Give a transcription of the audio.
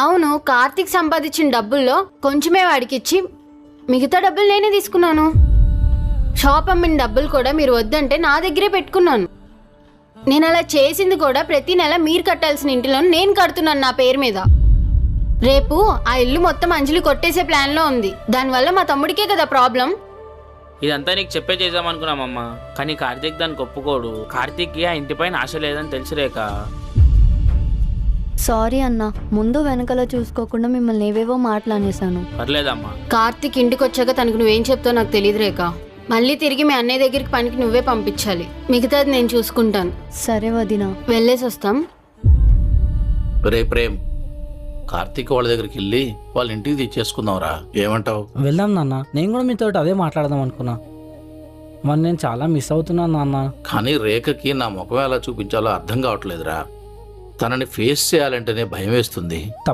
అవును, కార్తీక్ సంపాదించిన డబ్బుల్లో కొంచెమే వాడికిచ్చి మిగతా డబ్బులు నేనే తీసుకున్నాను. షాప్ అమ్మిన డబ్బులు కూడా మీరు వద్దంటే నా దగ్గరే పెట్టుకున్నాను. నేను అలా చేసింది కూడా ప్రతి నెల మీరు కట్టాల్సిన ఇంటిలో నేను కడుతున్నాను నా పేరు మీద. రేపు ఆ ఇల్లు మొత్తం అంజలి కొట్టేసే ప్లాన్లో ఉంది. దానివల్ల మా తమ్ముడికే కదా ప్రాబ్లం. ఇదంతా నీకు చెప్పే చేద్దామనుకున్నామమ్మా, కానీ కార్తీక్ దానికి ఒప్పుకోడు. కార్తీక్కి ఆ ఇంటిపైన ఆశ లేదని తెలుసు రేఖ. సారీ అన్న, ముందు వెనకలో చూసుకోకుండా మిమ్మల్ని ఏవేవో మాట్లాడేశాను. పర్లేదమ్మా. కార్తీక్ ఇంటికి వచ్చాక తనకు నువ్వేం చెప్తావు నాకు తెలియదు రేఖ. మళ్ళీ తిరిగి మీ అన్నయ్య దగ్గరికి పనికి నువ్వే పంపించాలి. మిగతాది నేను చూసుకుంటాను. సరే వదినా. వెళ్ళేసి వస్తాం. రే ప్రేమ్, కార్తీక్ వాళ్ళ దగ్గరికి వెళ్ళి వాళ్ళ ఇంటికి తెచ్చేసుకుందాంరా, ఏమంటావు? వెళ్దాం నాన్న, నేను కూడా మీతో అదే మాట్లాడదాం అనుకున్నా. మరి నేను చాలా మిస్ అవుతున్నాను నాన్న. కానీ రేఖకి నా ముఖం ఎలా చూపించాలో అర్థం కావట్లేదురా. తనని ఫేస్ చేయాలంటేనే భయం వేస్తుంది.